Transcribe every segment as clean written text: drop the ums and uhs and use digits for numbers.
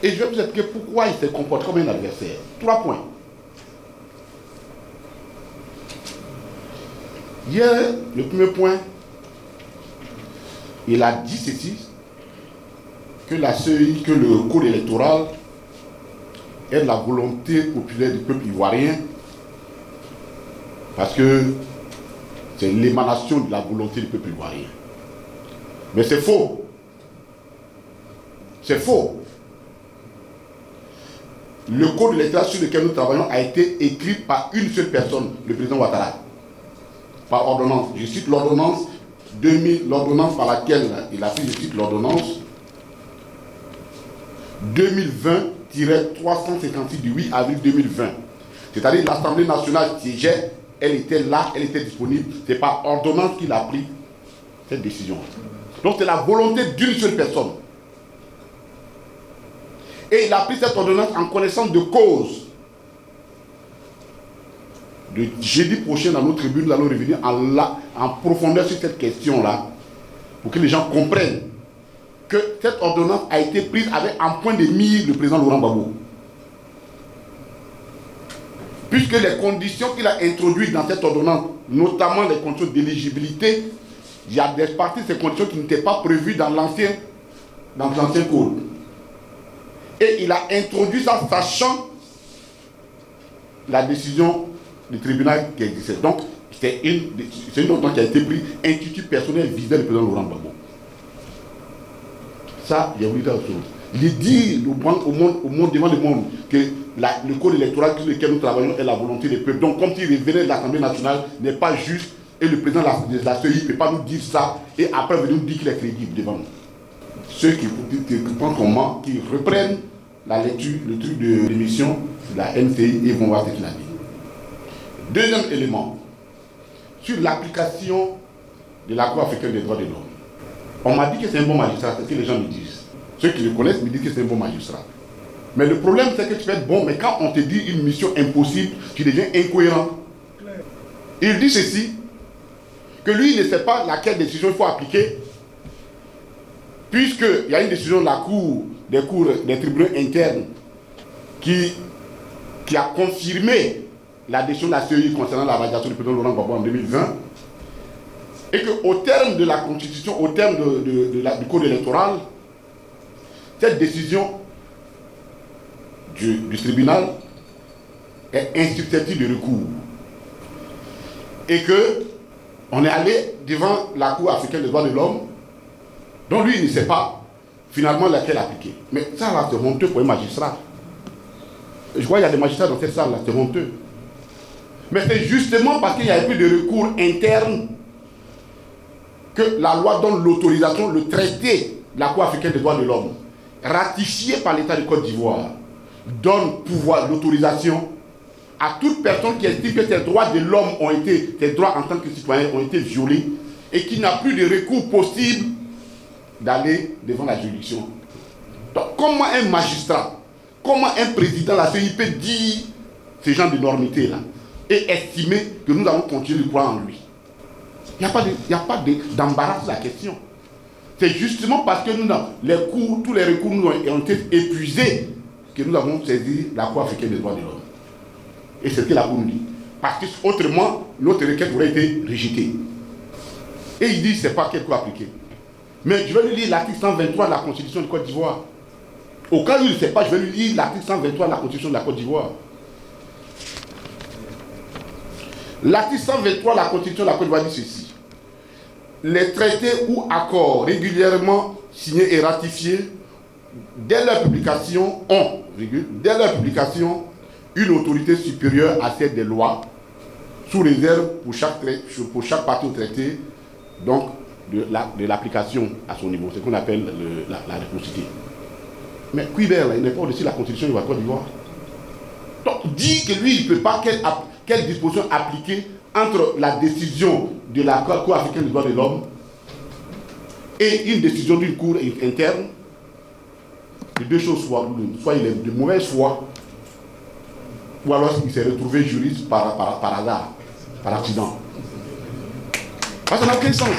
Et je vais vous expliquer pourquoi il se comporte comme un adversaire. 3 points. Hier, le premier point, il a dit ceci, que la CEI, que le code électoral est la volonté populaire du peuple ivoirien, parce que c'est l'émanation de la volonté du peuple ivoirien. Mais c'est faux. C'est faux. Le code électoral sur lequel nous travaillons a été écrit par une seule personne, le président Ouattara, par ordonnance. Je cite l'ordonnance 2000, l'ordonnance par laquelle il a pris, je cite l'ordonnance 2020-356 du 8 avril 2020. C'est-à-dire l'Assemblée nationale siégeait, elle était là, elle était disponible. C'est par ordonnance qu'il a pris cette décision. Donc c'est la volonté d'une seule personne. Et il a pris cette ordonnance en connaissance de cause. Le jeudi prochain, dans nos tribunes, nous allons revenir en profondeur sur cette question-là, pour que les gens comprennent que cette ordonnance a été prise avec en point de mire le président Laurent Gbagbo. Puisque les conditions qu'il a introduites dans cette ordonnance, notamment les conditions d'éligibilité, il y a des parties de ces conditions qui n'étaient pas prévues dans l'ancien code. Et il a introduit ça sachant la décision du tribunal qui existait. Donc, c'est une ordonnance qui a été prise, institut personnel visant le président Laurent Gbagbo. Ça, il y a voulu dire autre chose. Il dit au monde, devant le monde, que le code électoral sur lequel nous travaillons est la volonté des peuples. Donc, comme s'il revenait de l'Assemblée nationale, n'est pas juste, et le président de la CEI ne peut pas nous dire ça, et après venir nous dire qu'il est crédible devant nous. Ceux qui pensent comment, qui reprennent la lecture, le truc de l'émission de la NCI, et vont voir ce qu'il a dit. Deuxième élément, sur l'application de la Cour africaine des droits de l'homme. On m'a dit que c'est un bon magistrat, c'est ce que les gens me disent. Ceux qui le connaissent me disent que c'est un bon magistrat. Mais le problème, c'est que tu peux être bon, mais quand on te dit une mission impossible, tu deviens incohérent. Il dit ceci, que lui, il ne sait pas laquelle décision il faut appliquer, puisqu'il y a une décision de la Cour, des tribunaux internes, qui a confirmé la décision de la CEI concernant la radiation du président Laurent Gbagbo en 2020, et qu'au terme de la Constitution, au terme du code électoral, cette décision du tribunal est insusceptible de recours. Et qu'on est allé devant la Cour africaine des droits de l'homme, dont lui, il ne sait pas finalement laquelle appliquer. Mais ça, là, c'est honteux pour un magistrat. Je crois qu'il y a des magistrats dans cette salle-là, c'est honteux. Mais c'est justement parce qu'il n'y avait plus de recours interne que la loi donne l'autorisation, le traité de la Cour africaine des droits de l'homme, ratifié par l'État de Côte d'Ivoire, donne pouvoir, l'autorisation à toute personne qui estime que ses droits de l'homme ont été, ses droits en tant que citoyen ont été violés et qu'il n'a plus de recours possible d'aller devant la juridiction. Donc comment un magistrat, comment un président de la CEI peut dire ce genre d'énormité-là et estimer que nous allons continuer de croire en lui? Il n'y a pas d'embarras sur la question. C'est justement parce que tous les recours nous ont été épuisés que nous avons saisi la Cour africaine des droits de l'homme. Et c'est ce que la Cour nous dit. Parce que autrement, notre requête aurait été rejetée. Et il dit, c'est pas quelle Cour appliquer. Mais je vais lui lire l'article 123 de la Constitution de Côte d'Ivoire. Au cas où il ne sait pas, je vais lui lire l'article 123 de la Constitution de la Côte d'Ivoire. L'article 123 de la Constitution de la Côte d'Ivoire dit ceci. Les traités ou accords régulièrement signés et ratifiés dès leur publication ont, dès leur publication, une autorité supérieure à celle des lois, sous réserve pour chaque partie au traité, donc de l'application à son niveau, c'est ce qu'on appelle la réciprocité. Mais Cuibert, il n'est pas au-dessus de la Constitution de la Côte d'Ivoire. Donc, dit que lui, il ne peut pas quelle disposition appliquer entre la décision de la Cour africaine des droits de l'homme et une décision d'une cour interne, les deux choses soit il est de mauvaise foi, ou alors il s'est retrouvé juriste par hasard, par accident. Ça n'a aucun sens.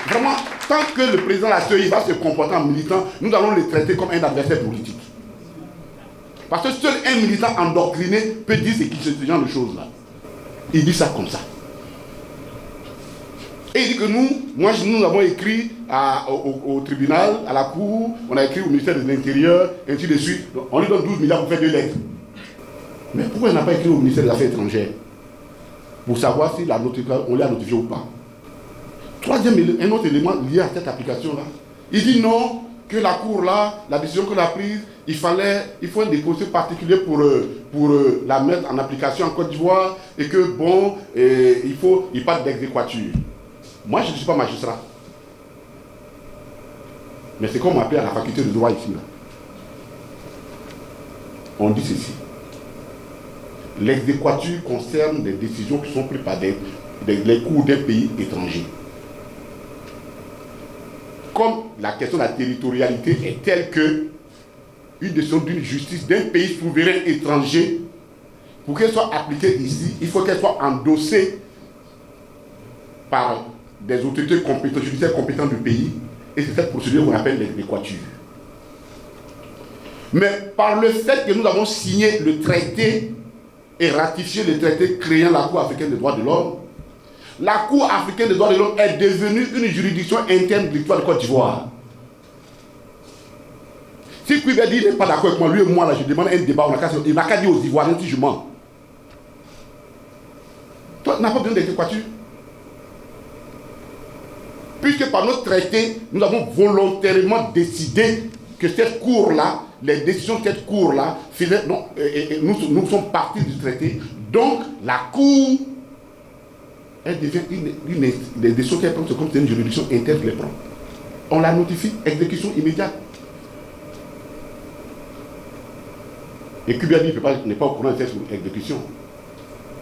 Vraiment, tant que le président de la CEI va se comporter en militant, nous allons le traiter comme un adversaire politique. Parce que seul un militant endoctriné peut dire ce genre de choses-là. Il dit ça comme ça. Et il dit que nous avons écrit au tribunal, à la cour, on a écrit au ministère de l'Intérieur, et ainsi de suite. On lui donne 12 milliards pour faire 2 lettres. Mais pourquoi il n'a pas écrit au ministère des Affaires étrangères pour savoir si on l'a notifié ou pas? Troisième, un autre élément lié à cette application-là. Il dit non, que la Cour là, la décision qu'on a prise, il faut un déposé particulier pour la mettre en application en Côte d'Ivoire et que bon, il parle d'exéquature. Moi, je ne suis pas magistrat. Mais c'est comme on m'appelle à la faculté de droit ici. Là. On dit ceci. L'exéquature concerne des décisions qui sont prises par les cours d'un pays étranger. Comme la question de la territorialité est telle que une décision d'une justice d'un pays souverain étranger, pour qu'elle soit appliquée ici, il faut qu'elle soit endossée par des autorités judiciaires compétentes du pays, et c'est cette procédure qu'on appelle l'exéquature. Mais par le fait que nous avons signé le traité et ratifié le traité créant la Cour africaine des droits de l'homme, la Cour africaine des droits de l'homme est devenue une juridiction interne de l'histoire de Côte d'Ivoire. Si Cuibert dit qu'il n'est pas d'accord avec moi, lui et moi, là, je demande un débat, il n'a qu'à dire aux Ivoiriens si je mens. Toi, tu n'as pas besoin d'exéquature. Puisque par notre traité, nous avons volontairement décidé que cette Cour-là, les décisions de cette Cour-là, nous sommes partis du traité. Donc, la Cour, elle devient les décisions qu'elle prend, c'est comme c'est une juridiction interne qu'elle prend. On la notifie, exécution immédiate. Et Cuibert n'est pas au courant de cette exécution,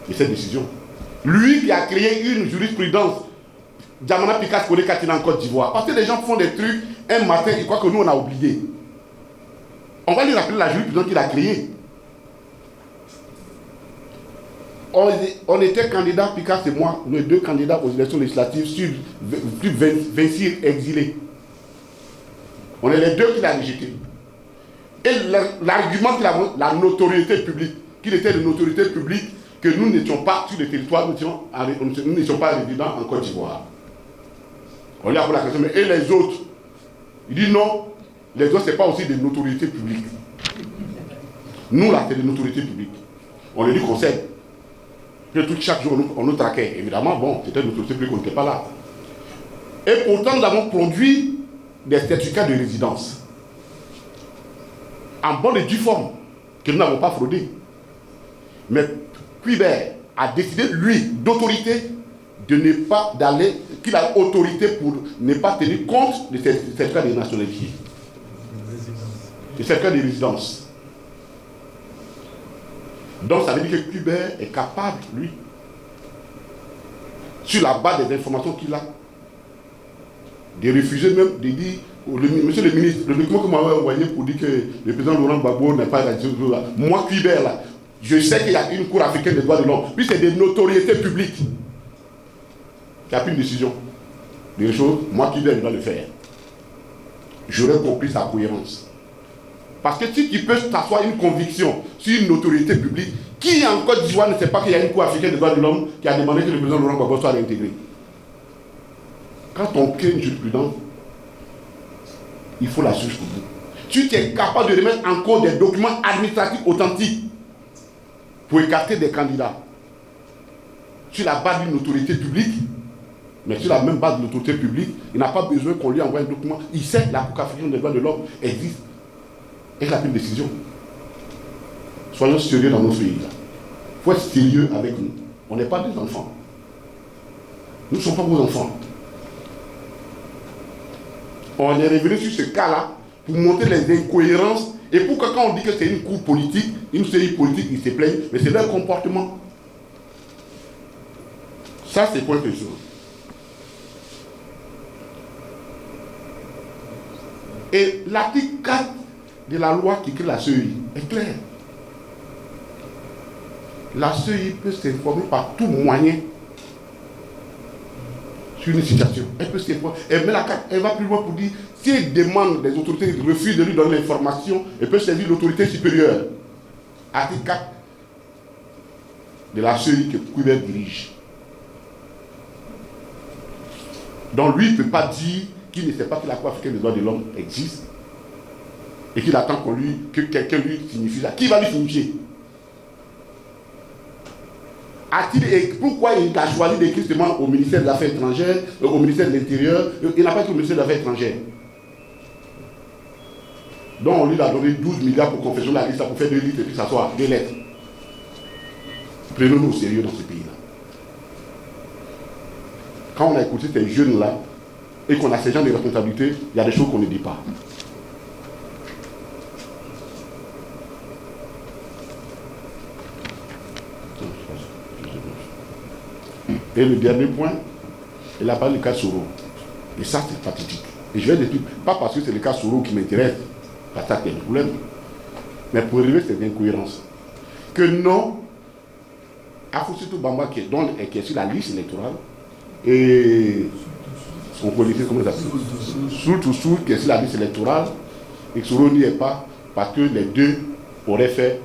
de cette décision. Lui qui a créé une jurisprudence, Djamana Pikas Kone Katina en Côte d'Ivoire. Parce que les gens font des trucs, un matin, ils croient que nous on a oublié. On va lui rappeler la jurisprudence qu'il a créée. On était candidats, Pikas et moi, nous 2 candidats aux élections législatives sur plus de 26 exilés. On est les 2 qui l'ont rejeté. Et l'argument qu'il a, la notoriété publique, qu'il était de notoriété publique, que nous n'étions pas sur le territoire, nous n'étions pas résidents en Côte d'Ivoire. On lui a posé la question, mais et les autres? Il dit non, les autres, ce n'est pas aussi des notoriétés publiques. Nous, là, c'est des notoriétés publiques. On lui dit qu'on sait. Chaque jour, on nous traquait. Évidemment, bon, c'était une autorité publique, on n'était pas là. Et pourtant, nous avons produit des certificats de résidence en bonne et due forme, que nous n'avons pas fraudé. Mais Cuibert a décidé, lui, d'autorité, de ne pas d'aller, qu'il a autorité pour ne pas tenir compte de ces certificats de nationalité, des certificats de résidence. Donc ça veut dire que Cuibert est capable, lui, sur la base des informations qu'il a, de refuser même, de dire, monsieur le ministre, le document que vous m'avez envoyé pour dire que le président Laurent Gbagbo n'est pas là, moi Cuibert là, je sais qu'il y a une Cour africaine des droits de l'homme, puis c'est des notoriétés publiques qui a pris une décision. Des choses, moi Cuibert, je dois le faire. J'aurais compris sa cohérence. Parce que si tu peux t'asseoir une conviction sur une autorité publique, qui en Côte d'Ivoire ne sait pas qu'il y a une Cour africaine des droits de l'homme qui a demandé que le président Laurent Gbagbo soit réintégré? Quand on crée une jurisprudence, il faut la suivre jusqu'au bout. Si tu es capable de remettre en cause des documents administratifs authentiques pour écarter des candidats sur la base d'une autorité publique, mais sur la même base de l'autorité publique, il n'a pas besoin qu'on lui envoie un document. Il sait que la Cour africaine des droits de l'homme existe. Elle a pris une décision. Soyons sérieux dans nos pays. Il faut être sérieux avec nous. On n'est pas des enfants. Nous ne sommes pas vos enfants. On est revenu sur ce cas-là pour montrer les incohérences et pour que quand on dit que c'est une cour politique, une série politique, ils se plaignent, mais c'est leur comportement. Ça, c'est point de chose. Et l'article 4 de la loi qui crée la CEI est clair. La CEI peut s'informer par tout moyen sur une situation. Elle peut se défendre. Elle met la carte. Elle va plus loin pour dire, si elle demande des autorités, refusent de lui donner l'information, elle peut saisir l'autorité supérieure. Article 4 de la CEI que Québert dirige. Donc lui, il ne peut pas dire qu'il ne sait pas que la Cour africaine des droits de l'homme existe et qu'il attend que quelqu'un lui signifie ça. Qui va lui signifier? Pourquoi il a choisi d'écrire seulement au ministère des Affaires étrangères, au ministère de l'Intérieur? Il n'a pas été au ministère des Affaires étrangères. Donc on lui a donné 12 milliards pour confession la liste, pour faire 2 listes et puis s'asseoir, 2 lettres. Prenons-nous au sérieux dans ce pays-là. Quand on a écouté ces jeunes-là et qu'on a ces gens de responsabilité, il y a des choses qu'on ne dit pas. Et le dernier point, il a parlé du cas Soro. Et ça, c'est pathétique. Et je vais dire, pas parce que c'est le cas Soro qui m'intéresse, pas ça qui est le problème, mais pour relever cette incohérence. Que non, Afoussito Bamba qui est sur la liste électorale, et son politique, comment ça s'appelle, Soul qui est sur la liste électorale, et que Soro n'y est pas, parce que les deux auraient fait,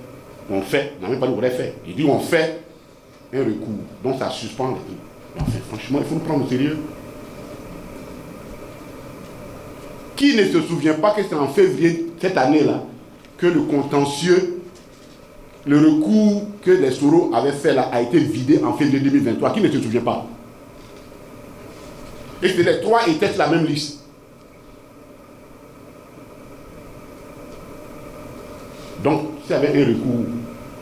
on fait, non même pas aurait fait, il dit on fait un recours, donc ça suspend les trucs. Enfin, franchement, il faut nous prendre au sérieux. Qui ne se souvient pas que c'est en février cette année-là que le contentieux, le recours que les Soro avaient fait là a été vidé en février 2023? Qui ne se souvient pas? Et que les trois étaient sur la même liste. Donc, s'il y avait un recours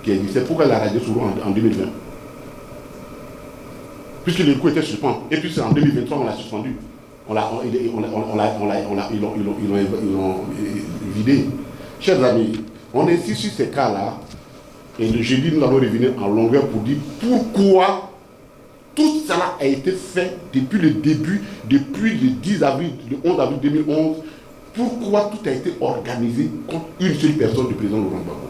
qui existait, pourquoi la radio Soro en 2020? Puisque le recours était suspendu. Et puis c'est en 2023 on l'a suspendu. Ils l'ont vidé. Chers amis, on est ici sur ces cas-là. Et le jeudi, nous allons revenir en longueur pour dire pourquoi tout cela a été fait depuis le début, depuis le 10 avril, le 11 avril 2011. Pourquoi tout a été organisé contre une seule personne du président Laurent Gbagbo.